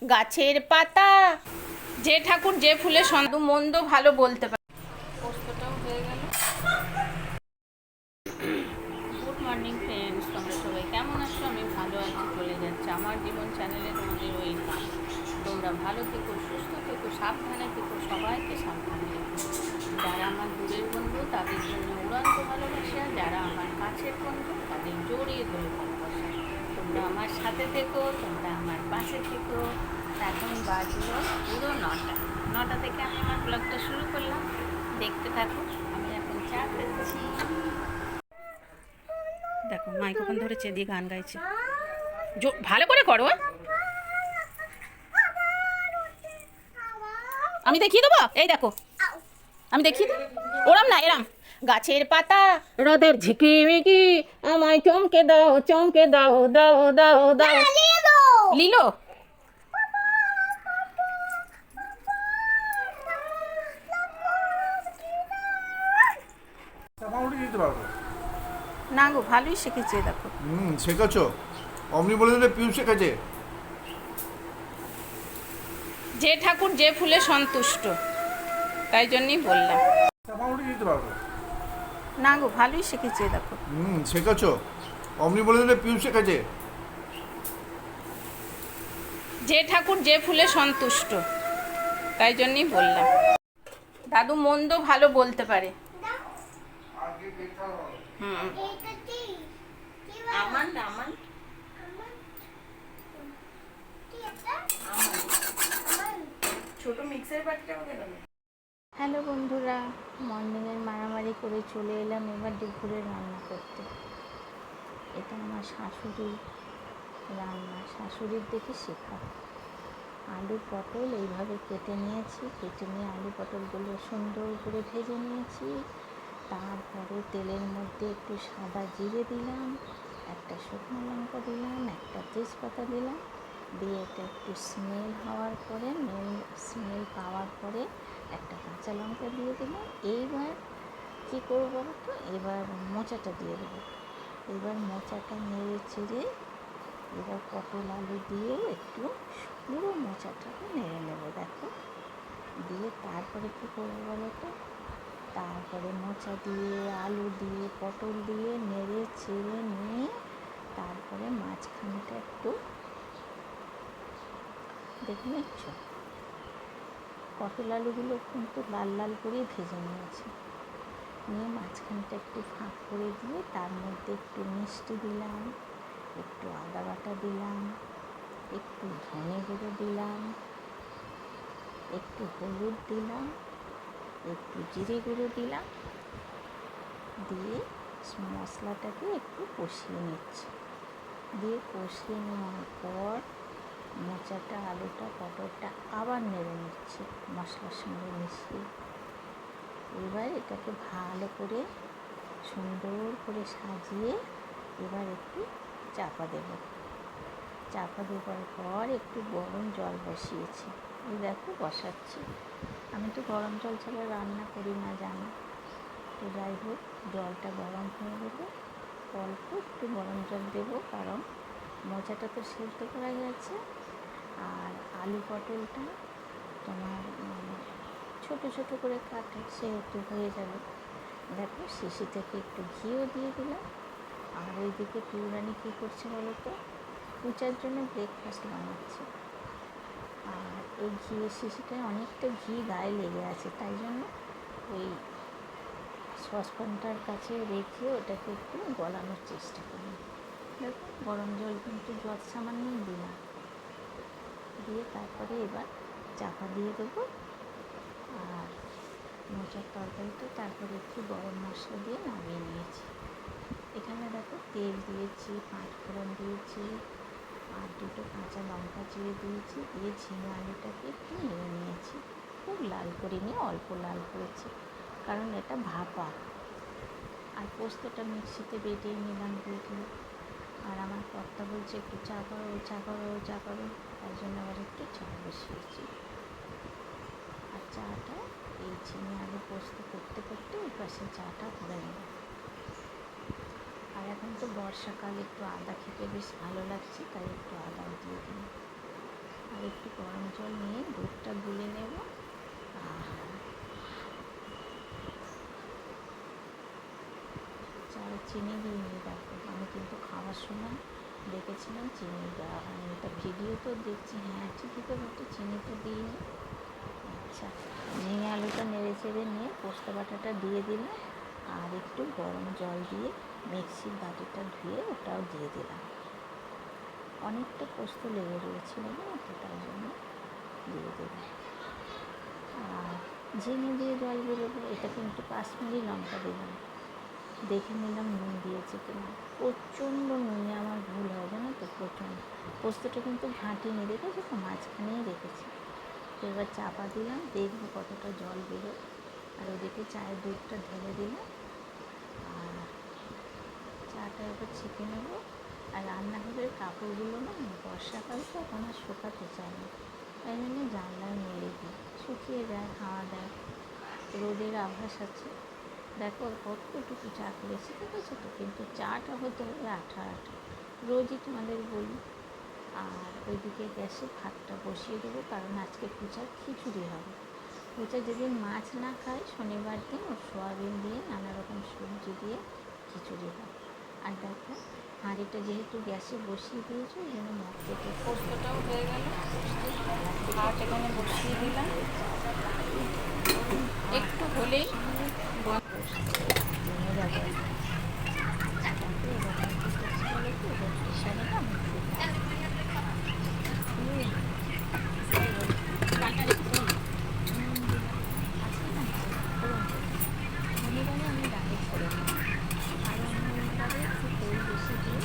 গাছের পাতা। যে ঠাকুর যে ফুলে সন্দ মন্দ ভালো বলতে পারে। পোস্তটাও হয়ে গেল। গুড মর্নিং ফ্রেন্ডস, তোমরা সবাই কেমন আছো? আমি ভালো আছি, চলে যাচ্ছে আমার জীবন চ্যানেলে তোমাদের ওয়েলকাম। তোমরা ভালো থেকো, সুস্থ থেকো, সাবধানে থেকো, সবাইকে সাবধানে রেখো। যারা আমার দূরের বন্ধু তাদের জন্য উড়ান্ত ভালোবাসা, যারা আমার কাছের বন্ধু তাদের জড়িয়ে ধরে ভালোবাসা। তোমরা আমার সাথে থেকো, তোমরা আমার পাশে থেকো। এখন বাজলো পুরো 9টা থেকে আমি আমার ব্লগটা শুরু করলাম, দেখতে থাকো। আমি এখন চা খাচ্ছি। দেখো মাইক্রোফোন ধরেছে, দিয়ে গান গাইছে। ভালো করে করো। আমি দেখিয়ে দেবো, এই দেখো আমি দেখিয়ে দেবো। ওরম না, এরম। গাছের পাতা রোদের ঝিকিমিকি, আমায় চমকে দাও, চমকে দাও, দাও দাও দাও। লিলো না গো, ভালোই শিখেছে। দেখো শেখাছো, অমনি বলে দিলে পিউ শেখাছে। যে ঠাকুর যে ফুলে সন্তুষ্ট, তাই জন্যই বললাম। না গো, ভালোই শিখেছে। দেখো শেখাছো, অমনি বলে দিলে পিউ শেখাছে। যে ঠাকুর যে ফুলে সন্তুষ্ট, তাই জন্যই বললাম। দাদু মন্দ ভালো বলতে পারে। আমার আমার ছোট মিক্সার বাটিটা গেল। হ্যালো বন্ধুরা, মর্নিংয়ের মারামারি করে চলে এলাম এবার দুপুরে রান্না করতে। এটা আমার শাশুড়ির রান্না, শাশুড়ির দেখে শেখা। আলু পটল এইভাবে কেটে নিয়েছি, কেটে নিয়ে আলু পটলগুলো সুন্দর করে ভেজে নিয়েছি। তারপরে তেলের মধ্যে একটু সাদা জিরে দিলাম, একটা শুকনো লঙ্কা দিলাম, একটা তেজপাতা দিলাম, দিয়ে এটা একটু স্মেল হওয়ার পরে, স্মেল পাওয়ার পরে একটা কাঁচা লঙ্কা দিয়ে দিলাম। এইবার কী করবো বলো তো, এবার মোচাটা দিয়ে দেবো। এবার মোচাটা নেড়ে চেড়ে এবার পটল আলু দিয়েও একটু পুরো মোচাটাকে নেড়ে নেবো। দেখো, দিয়ে তারপরে কী করবো বলো তো, তারপরে মোচা দিয়ে আলু দিয়ে পটল দিয়ে নেড়ে চেড়ে নিয়ে তারপরে মাঝখানটা একটু দেখে নিচ্ছ, পটল আলুগুলো কিন্তু লাল লাল করে ভেজে নিয়েছি। নিয়ে মাঝখানটা একটু ফাঁক করে দিয়ে তার মধ্যে একটু মিষ্টি দিলাম, একটু আদা বাটা দিলাম, একটু ধনে গুঁড়ো দিলাম, একটু হলুদ দিলাম, একটু জিরে গুঁড়ো দিলাম, দিয়ে মশলাটাকে একটু কষিয়ে নিচ্ছি। দিয়ে কষিয়ে নেওয়ার পর মোচাটা আলুটা পটলটা আবার নেড়ে নিচ্ছি মশলার সঙ্গে মিশিয়ে। এবার এটাকে ভালো করে সুন্দর করে সাজিয়ে এবার একটু চাপা দেব। চাপা দেওয়ার পর একটু গরম জল বসিয়েছি। এই দেখো বসাচ্ছি। আমি তো গরম জল ছাড়া রান্না করি না, জানো তো। যাই হোক, জলটা গরম হয়ে গেলে অল্প একটু গরম জল দেবো, কারণ মোচাটা তো সেদ্ধ করা গেছে। আর আলু পটলটা তোমার ছোট ছোট করে কাটে, সেহেতু হয়ে যাবে। দেখো, শিশি থেকে একটু ঘিও দিয়ে দিলাম। আর ওইদিকে পিউরানি কী করছে বলো তো, পূজার জন্য ব্রেকফাস্ট বানাচ্ছে। আর এই ঘিয়ের শিশিটায় অনেকটা ঘি গায়ে লেগে আছে, তাই জন্য ওই সসপ্যানটার কাছে রেখে ওটাকে একটু গলানোর চেষ্টা করি। দেখো, গরম জল কিন্তু যত সামান্যই দিলাম, দিয়ে তারপরে এবার চাপা দিয়ে দেবো। আর মোচার তরকারিটা তারপরে একটু গরম মশলা দিয়ে নামিয়ে নিয়েছি। এখানে দেখো তেল দিয়েছি, 5 ফোড়ন দিয়েছি, আর 2টো কাঁচা লঙ্কা চিড়ে দিয়েছি, দিয়ে ঝিঙে আলুটাকে একটু নেড়ে নিয়েছি। খুব লাল করিনি, অল্প লাল করেছি, কারণ এটা ভাপা। আর পোস্তটা মিক্সিতে বেটে নিলাম দেখলে। আর আমার কর্তা বলছে একটু চা করো, চা করো, চা করো, তাই জন্য আবার একটু চা বসিয়েছি। আর চাটা এই ঝিঙে আলু পোস্ত করতে করতে ওই পাশে চাটা করে নেব। আর এখন তো বর্ষাকাল, একটু আদা খেতে বেশ ভালো লাগছে, তাই একটু আদাও দিয়ে দিই। আর একটু গরম জল নিয়ে দুধটা গুলে নেব। আর চায়ে চিনি দিইনি, দেখো আমি কিন্তু খাওয়ার সময় দেখেছিলাম চিনি দেওয়া হয়নি, এটা ভিডিও তো দেখছি হ্যাঁ ঠিকই তো বলতে চিনি তো দিইনি। আচ্ছা, ঝিঙে আলুটা নেড়ে চেড়ে নিয়ে পোস্ত বাটাটা দিয়ে দিলাম, আর একটু গরম জল দিয়ে মিক্সির বাটিটা ধুয়ে ওটাও দিয়ে দিলাম। অনেকটা পোস্ত লেগে রয়েছিল না, তো তাই জন্য দিয়ে দিলাম। আর ঝিঙে দিয়ে জল বেরোবে, এটা কিন্তু কাশ্মীরি লঙ্কা দিলাম। দেখে নিলাম নুন দিয়েছে কিনা, প্রচণ্ড নুনে আমার ভুল হয় জানো তো, প্রচণ্ড। পোস্তটা কিন্তু ঘাঁটিনি, দেখেছি তো মাঝখানেই রেখেছি। তো এবার চাপা দিলাম, দেখবো কতটা জল বেরোয়। আর ওদিকে চায়ের দুধটা ঢেলে দিলাম, আর চাটা এবার ছেঁকে নেবো। আর রান্নাঘরের কাপড়গুলো না বর্ষাকাল তো এখন আর শুকাতে চায় না, তাই জন্য জানলায় মেলে দিই, শুকিয়ে যায়, হাওয়া দেয়। রোদের আভাস আছে, দেখো কতটুকু চা করেছি, ঠিক আছে তো, কিন্তু চাটা হতে হবে আঠা আঠা, রোজই তোমাদের বলি। আর ওইদিকে গ্যাসে ভাতটা বসিয়ে দেবো, কারণ আজকে পূজার খিচুড়ি হবে। পূজা যেদিন মাছ না খায় শনিবার দিন, ও সোয়াবিন দিয়ে নানা রকম সবজি দিয়ে খিচুড়ি হয়। আর দেখো হাঁড়িটা যেহেতু গ্যাসে বসিয়ে দিয়েছো, ওই জন্য মগ কেটে পোস্তটাও হয়ে গেল, ভাত এখানে বসিয়ে দিলাম। একটু হলেই জমে যাবে। শনিবারে আমি ডাইরেক্ট করে নিই, আর অন্যবারে একটু তেল বেশি দিয়ে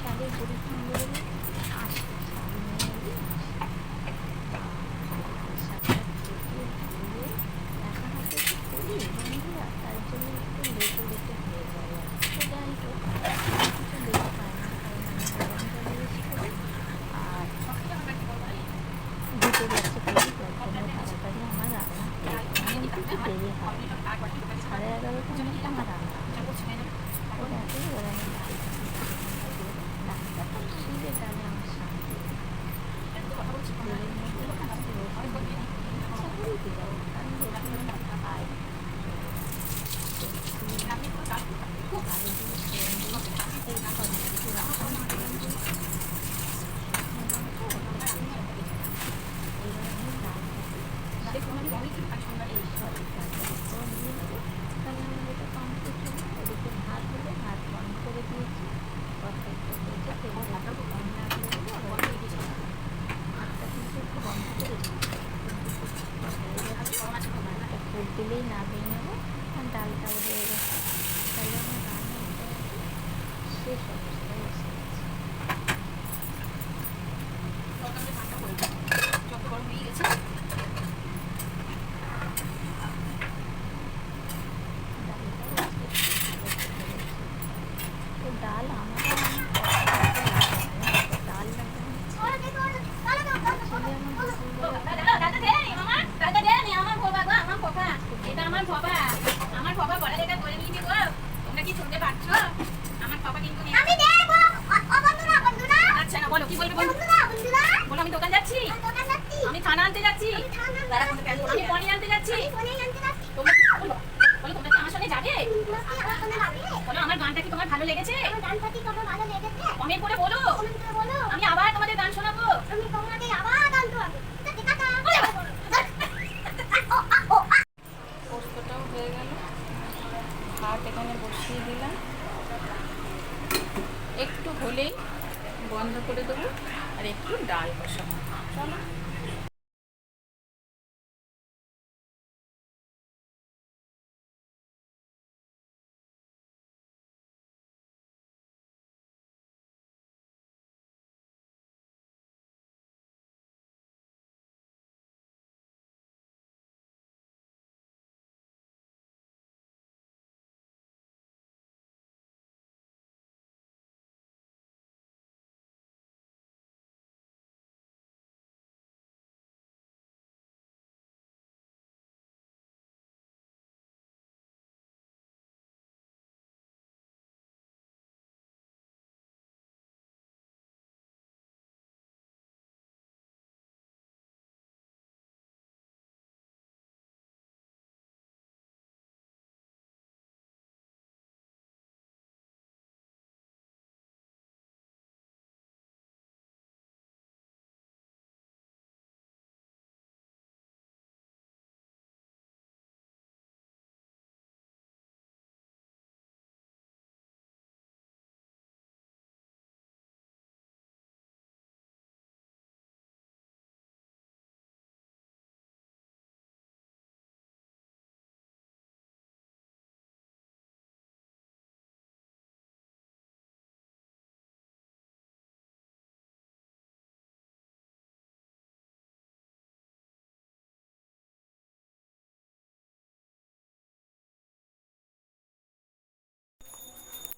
শাড়ির পরীক্ষণ বেরোবে আসতে একা হাতে তো করি বন্ধুরা, তার জন্য একটু লেটে লেটে হয়ে যায়। তো যাই হোক, কিছু লেট পায় না, কারণ আমি গরম জল ইউজ করি। আর দুটো গ্যাসে করি, যার জন্য তাড়াতাড়ি আমার রান্না এমন কিছু দেরি হয় না। 11:30টার মধ্যে আমার রান্না তো দেখো এবার আমি ডালটা তো ছিঁড়ে ডালে আমার শান্তি। তেলের মধ্যে আজকে রসুন ইচ্ছা করেই দিলাম, কারণ রসুন খাই। আলু দিয়ে ফোড়ন দিই, এই সরি একটু রাখুন ফোড়ন দিই, এইবার আমি ডালটাকে এই সরি ডালটাকে ফোড়ন দিয়ে দেবো। তাহলে আমার এটা কমপ্লিট হবে। ওদিকে ভাত হলে ভাত বন্ধ করে দিয়েছি, তরকারিটা হয়েছে, তেলটা একটু কম লাগলে দেবো। আবার ভাতটা কিন্তু একটু বন্ধ করে দিয়েছি, হয়ে গেছে। ভাতটা ফুট দিলেই নামিয়ে নেবো, আর ডালটাও হয়ে গেছে। তাহলে আমার রান্না মোটামুটি শেষ অবস্থায় এসে গেছে। তো ডাল আমার ডাল লাগে না, ছেলে আমি দোকান যাচ্ছি, আমি ছানা আনতে যাচ্ছি, আমি পনির আনতে যাচ্ছি। তোমরা বলো তোমরা কি আমার সঙ্গে যাবে? বলো আমার গানটা কি তোমার ভালো লেগেছে? কমেন্ট করে বলো, আমি আবার তোমাদের গান শোনাবো। পোস্তটাও হয়ে গেল, ভাত এখানে বসিয়ে দিলাম, একটু হলেই বন্ধ করে দেবো, আর একটু ডাল বসাবো। চলো।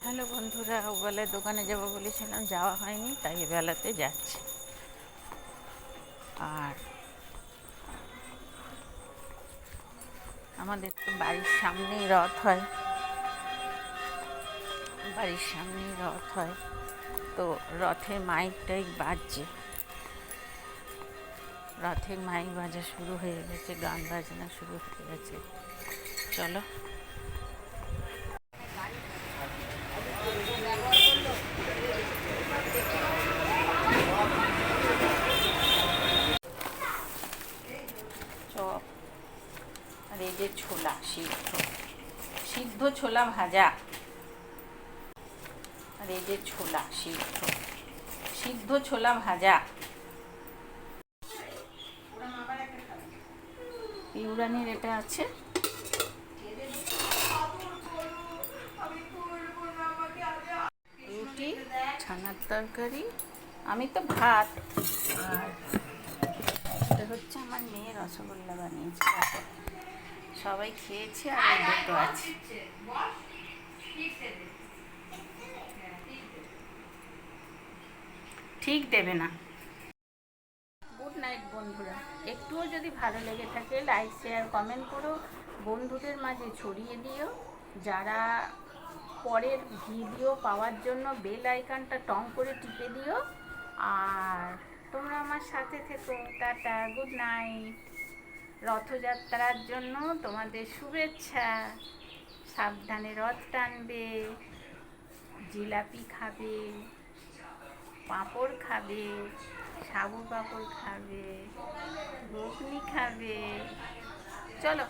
হ্যালো বন্ধুরা, ওবেলায় দোকানে যাবো বলেছিলাম, যাওয়া হয়নি, তাই বেলাতে যাচ্ছি। আর আমাদের তো বাড়ির সামনেই রথ হয়, তো রথের মাইক টাইক বাজছে, রথের মাইক বাজা শুরু হয়ে গেছে, গান বাজনা শুরু হয়ে গেছে। চলো। চপ আর এই যে ছোলা, সিদ্ধ ছোলা ভাজা, আর এই যে ছোলা সিদ্ধ ছোলা ভাজা। ইউরানির এটা আছে, রুটি, ছানার তরকারি, আমি তো ভাত। আর এটা হচ্ছে আমার মেয়ে রসগোল্লা বানিয়েছে, সবাই খেয়েছে আর এই দুটো আছে। ঠিক দেবে না। গুড নাইট বন্ধুরা, একটুও যদি ভালো লেগে থাকে লাইক শেয়ার কমেন্ট করো, বন্ধুদের মাঝে ছড়িয়ে দিও। যারা পরের ভিডিও পাওয়ার জন্য বেল আইকনটা টং করে টিপে দিও। আর তোমরা আমার সাথে থেকো। Tata, good night. রথযাত্রার জন্য তোমাদের শুভেচ্ছা। সাবধানে রথ টানবে, জিলাপি খাবে, পাঁপড় খাবে, সাবু পাঁপড় খাবে, ঘুগনি খাবে। চলো।